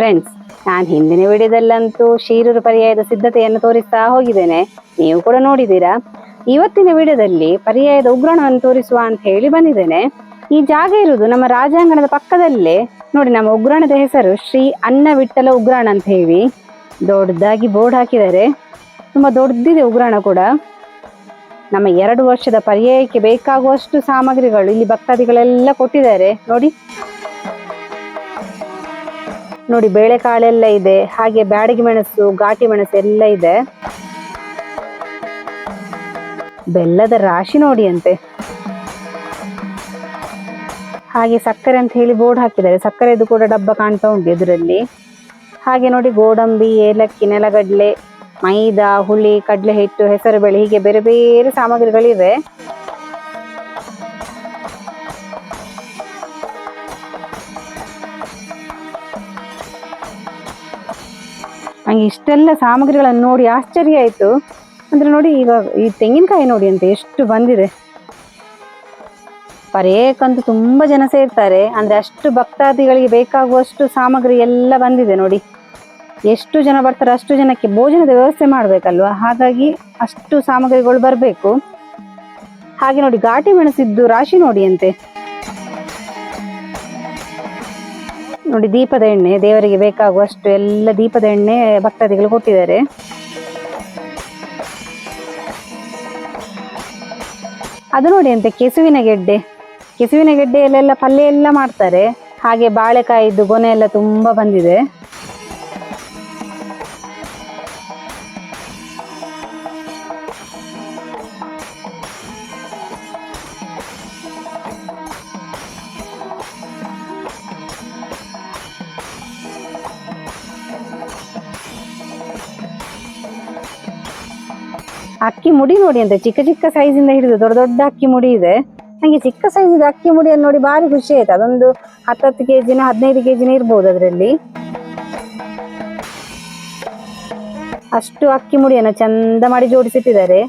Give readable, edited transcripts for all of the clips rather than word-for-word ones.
Friends, ನಾನು ಹಿಂದಿನ ವಿಡಿಯೋದಲ್ಲಂತೂ ಶಿರೂರು ಪರ್ಯಾಯದ ಸಿದ್ಧತೆಯನ್ನು ತೋರಿಸ್ತಾ ಹೋಗಿದ್ದೇನೆ. ನೀವು ಕೂಡ ನೋಡಿದ್ದೀರಾ. ಇವತ್ತಿನ ವಿಡಿಯೋದಲ್ಲಿ ಪರ್ಯಾಯದ ಉಗ್ರಾಣವನ್ನು ತೋರಿಸುವ ಅಂತ ಹೇಳಿ ಬಂದಿದ್ದೇನೆ. ಈ ಜಾಗ ಇರುವುದು ನಮ್ಮ ರಾಜಾಂಗಣದ ಪಕ್ಕದಲ್ಲೇ. ನೋಡಿ, ನಮ್ಮ ಉಗ್ರಾಣದ ಹೆಸರು ಶ್ರೀ ಅನ್ನ ವಿಠ್ಠಲ ಉಗ್ರಾಣ ಅಂತ ಹೇಳಿ ದೊಡ್ಡದಾಗಿ ಬೋರ್ಡ್ ಹಾಕಿದ್ದಾರೆ. ತುಂಬಾ ದೊಡ್ಡದಿದೆ ಉಗ್ರಾಣ ಕೂಡ. ನಮ್ಮ 2 ವರ್ಷದ ಪರ್ಯಾಯಕ್ಕೆ ಬೇಕಾಗುವಷ್ಟು ಸಾಮಗ್ರಿಗಳು ಇಲ್ಲಿ ಭಕ್ತಾದಿಗಳೆಲ್ಲ ಕೊಟ್ಟಿದ್ದಾರೆ. ನೋಡಿ ಬೇಳೆಕಾಳೆಲ್ಲ ಇದೆ, ಹಾಗೆ ಬ್ಯಾಡಗಿ ಮೆಣಸು, ಘಾಟಿ ಮೆಣಸು ಎಲ್ಲ ಇದೆ. ಬೆಲ್ಲದ ರಾಶಿ ನೋಡಿ ಅಂತೆ. ಹಾಗೆ ಸಕ್ಕರೆ ಅಂತ ಹೇಳಿ ಬೋರ್ಡ್ ಹಾಕಿದ್ದಾರೆ. ಸಕ್ಕರೆದು ಕೂಡ ಡಬ್ಬ ಕಾಣ್ತಾ ಉಂಟು ಎದುರಲ್ಲಿ. ಹಾಗೆ ನೋಡಿ ಗೋಡಂಬಿ, ಏಲಕ್ಕಿ, ನೆಲಗಡಲೆ, ಮೈದಾ, ಹುಳಿ, ಕಡಲೆ ಹಿಟ್ಟು, ಹೆಸರು ಬೇಳೆ, ಹೀಗೆ ಬೇರೆ ಬೇರೆ ಸಾಮಗ್ರಿಗಳಿವೆ. ನಂಗೆ ಇಷ್ಟೆಲ್ಲ ಸಾಮಗ್ರಿಗಳನ್ನು ನೋಡಿ ಆಶ್ಚರ್ಯ ಆಯ್ತು. ಅಂದ್ರೆ ನೋಡಿ, ಈಗ ಈ ತೆಂಗಿನಕಾಯಿ ನೋಡಿ ಅಂತ ಎಷ್ಟು ಬಂದಿದೆ. ಪರ್ಯಾಯಕ್ಕಂತೂ ತುಂಬಾ ಜನ ಸೇರ್ತಾರೆ. ಅಂದ್ರೆ ಅಷ್ಟು ಭಕ್ತಾದಿಗಳಿಗೆ ಬೇಕಾಗುವಷ್ಟು ಸಾಮಗ್ರಿ ಎಲ್ಲ ಬಂದಿದೆ ನೋಡಿ. ಎಷ್ಟು ಜನ ಬರ್ತಾರೆ ಅಷ್ಟು ಜನಕ್ಕೆ ಭೋಜನದ ವ್ಯವಸ್ಥೆ ಮಾಡ್ಬೇಕಲ್ವಾ, ಹಾಗಾಗಿ ಅಷ್ಟು ಸಾಮಗ್ರಿಗಳು ಬರಬೇಕು. ಹಾಗೆ ನೋಡಿ ಘಾಟಿ ಮೆಣಸಿದ್ದು ರಾಶಿ ನೋಡಿ ಅಂತೆ. ನೋಡಿ ದೀಪದ ಎಣ್ಣೆ, ದೇವರಿಗೆ ಬೇಕಾಗುವಷ್ಟು ಎಲ್ಲ ದೀಪದ ಎಣ್ಣೆ ಭಕ್ತಾದಿಗಳು ಕೊಟ್ಟಿದ್ದಾರೆ. ಅದು ನೋಡಿ ಅಂತೆ ಕೆಸುವಿನ ಗೆಡ್ಡೆ. ಕೆಸುವಿನ ಗೆಡ್ಡೆಯಲ್ಲೆಲ್ಲ ಪಲ್ಯ ಎಲ್ಲ ಮಾಡ್ತಾರೆ. ಹಾಗೆ ಬಾಳೆಕಾಯಿದ್ದು ಗೊನೆ ಎಲ್ಲ ತುಂಬಾ ಬಂದಿದೆ. ಅಕ್ಕಿ ಮುಡಿ ನೋಡಿ ಅಂತ, ಚಿಕ್ಕ ಚಿಕ್ಕ ಸೈಜಿಂದ ಹಿಡಿದು ದೊಡ್ಡ ದೊಡ್ಡ ಅಕ್ಕಿ ಮುಡಿ ಇದೆ. ನಂಗೆ ಚಿಕ್ಕ ಸೈಜಿದ ಅಕ್ಕಿ ಮುಡಿಯನ್ನು ನೋಡಿ ಭಾರಿ ಖುಷಿ ಆಯ್ತು. ಅದೊಂದು 10 ಕೆಜಿನ 15 ಕೆಜಿನ ಇರ್ಬೋದು ಅದರಲ್ಲಿ. ಅಷ್ಟು ಅಕ್ಕಿ ಮುಡಿಯನ್ನು ಚಂದ ಮಾಡಿ ಜೋಡಿಸಿಟ್ಟಿದ್ದಾರೆ.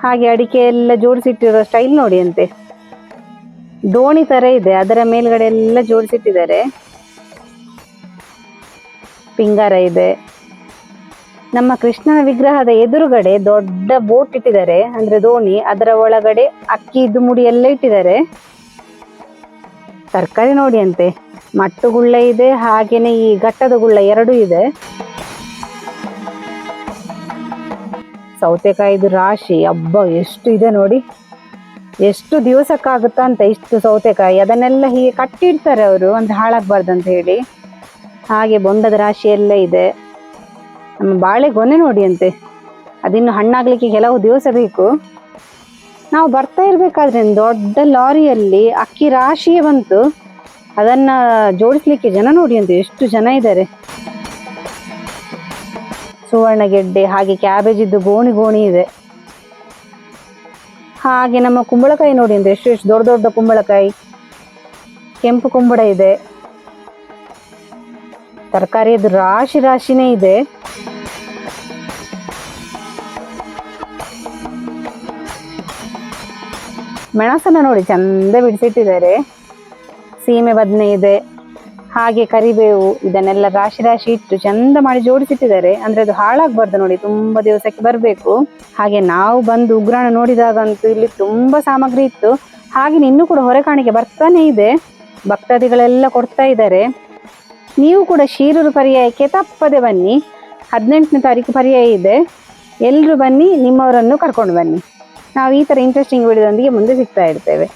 ಹಾಗೆ ಅಡಿಕೆ ಎಲ್ಲ ಜೋಡಿಸಿಟ್ಟಿರೋ ಸ್ಟೈಲ್ ನೋಡಿ ಅಂತೆ. ದೋಣಿ ತರ ಇದೆ, ಅದರ ಮೇಲ್ಗಡೆ ಎಲ್ಲ ಜೋಡಿಸಿಟ್ಟಿದ್ದಾರೆ. ಪಿಂಗಾರ ಇದೆ. ನಮ್ಮ ಕೃಷ್ಣನ ವಿಗ್ರಹದ ಎದುರುಗಡೆ ದೊಡ್ಡ ಬೋಟ್ ಇಟ್ಟಿದ್ದಾರೆ, ಅಂದ್ರೆ ದೋಣಿ. ಅದರ ಒಳಗಡೆ ಅಕ್ಕಿದು ಮುಡಿ ಎಲ್ಲ ಇಟ್ಟಿದ್ದಾರೆ. ತರಕಾರಿ ನೋಡಿ ಅಂತೆ. ಮಟ್ಟುಗುಳ್ಳ ಇದೆ, ಹಾಗೇನೆ ಈ ಘಟ್ಟದ ಗುಳ್ಳ 2 ಇದೆ. ಸೌತೆಕಾಯಿದು ರಾಶಿ, ಅಬ್ಬಾ ಎಷ್ಟು ಇದೆ ನೋಡಿ. ಎಷ್ಟು ದಿವಸಕ್ಕಾಗುತ್ತಾ ಅಂತ ಇಷ್ಟು ಸೌತೆಕಾಯಿ. ಅದನ್ನೆಲ್ಲ ಹೀಗೆ ಕಟ್ಟಿಡ್ತಾರೆ ಅವರು, ಅಂದ್ರೆ ಹಾಳಾಗಬಾರ್ದಂತ ಹೇಳಿ. ಹಾಗೆ ಬೊಂಡದ ರಾಶಿ ಎಲ್ಲ ಇದೆ. ನಮ್ಮ ಬಾಳೆ ಗೊನೆ ನೋಡಿ ಅಂತೆ. ಅದಿನ್ನು ಹಣ್ಣಾಗ್ಲಿಕ್ಕೆ ಕೆಲವು ದಿವಸ ಬೇಕು. ನಾವು ಬರ್ತಾ ಇರ್ಬೇಕಾದ್ರೆ ದೊಡ್ಡ ಲಾರಿಯಲ್ಲಿ ಅಕ್ಕಿ ರಾಶಿಯೇ ಬಂತು. ಅದನ್ನ ಜೋಡಿಸ್ಲಿಕ್ಕೆ ಜನ ನೋಡಿ ಅಂತೆ, ಎಷ್ಟು ಜನ ಇದ್ದಾರೆ. ಸುವರ್ಣ ಗೆಡ್ಡೆ, ಹಾಗೆ ಕ್ಯಾಬೇಜ್ ಇದ್ದು ಗೋಣಿ ಗೋಣಿ ಇದೆ. ಹಾಗೆ ನಮ್ಮ ಕುಂಬಳಕಾಯಿ ನೋಡಿ ಅಂತೆ, ಎಷ್ಟು ದೊಡ್ಡ ದೊಡ್ಡ ಕುಂಬಳಕಾಯಿ. ಕೆಂಪು ಕುಂಬಳ ಇದೆ. ತರಕಾರಿಯದು ರಾಶಿ ರಾಶಿನೇ ಇದೆ. ಮೆಣಸನ್ನ ನೋಡಿ ಚಂದ ಬಿಡಿಸಿಟ್ಟಿದ್ದಾರೆ. ಸೀಮೆ ಬದನೆ ಇದೆ, ಹಾಗೆ ಕರಿಬೇವು, ಇದನ್ನೆಲ್ಲ ರಾಶಿ ರಾಶಿ ಇಟ್ಟು ಚಂದ ಮಾಡಿ ಜೋಡಿಸಿಟ್ಟಿದ್ದಾರೆ. ಅಂದ್ರೆ ಅದು ಹಾಳಾಗಬಾರ್ದು ನೋಡಿ, ತುಂಬಾ ದಿವಸಕ್ಕೆ ಬರಬೇಕು. ಹಾಗೆ ನಾವು ಬಂದು ಉಗ್ರಾಣ ನೋಡಿದಾಗಂತೂ ಇಲ್ಲಿ ತುಂಬಾ ಸಾಮಗ್ರಿ ಇತ್ತು. ಹಾಗೆ ಇನ್ನೂ ಕೂಡ ಹೊರೆ ಕಾಣಿಕೆ ಬರ್ತಾನೆ ಇದೆ. ಭಕ್ತಾದಿಗಳೆಲ್ಲ ಕೊಡ್ತಾ ಇದ್ದಾರೆ. ನೀವು ಕೂಡ ಶಿರೂರು ಪರ್ಯಾಯಕ್ಕೆ ತಪ್ಪದೆ ಬನ್ನಿ. 18ನೇ ತಾರೀಕು ಪರ್ಯಾಯ ಇದೆ. ಎಲ್ಲರೂ ಬನ್ನಿ, ನಿಮ್ಮವರನ್ನು ಕರ್ಕೊಂಡು ಬನ್ನಿ. ನಾವು ಈ ಥರ ಇಂಟ್ರೆಸ್ಟಿಂಗ್ ವಿಡಿಯೋದೊಂದಿಗೆ ಮುಂದೆ ಸಿಗ್ತಾ ಇರ್ತೇವೆ.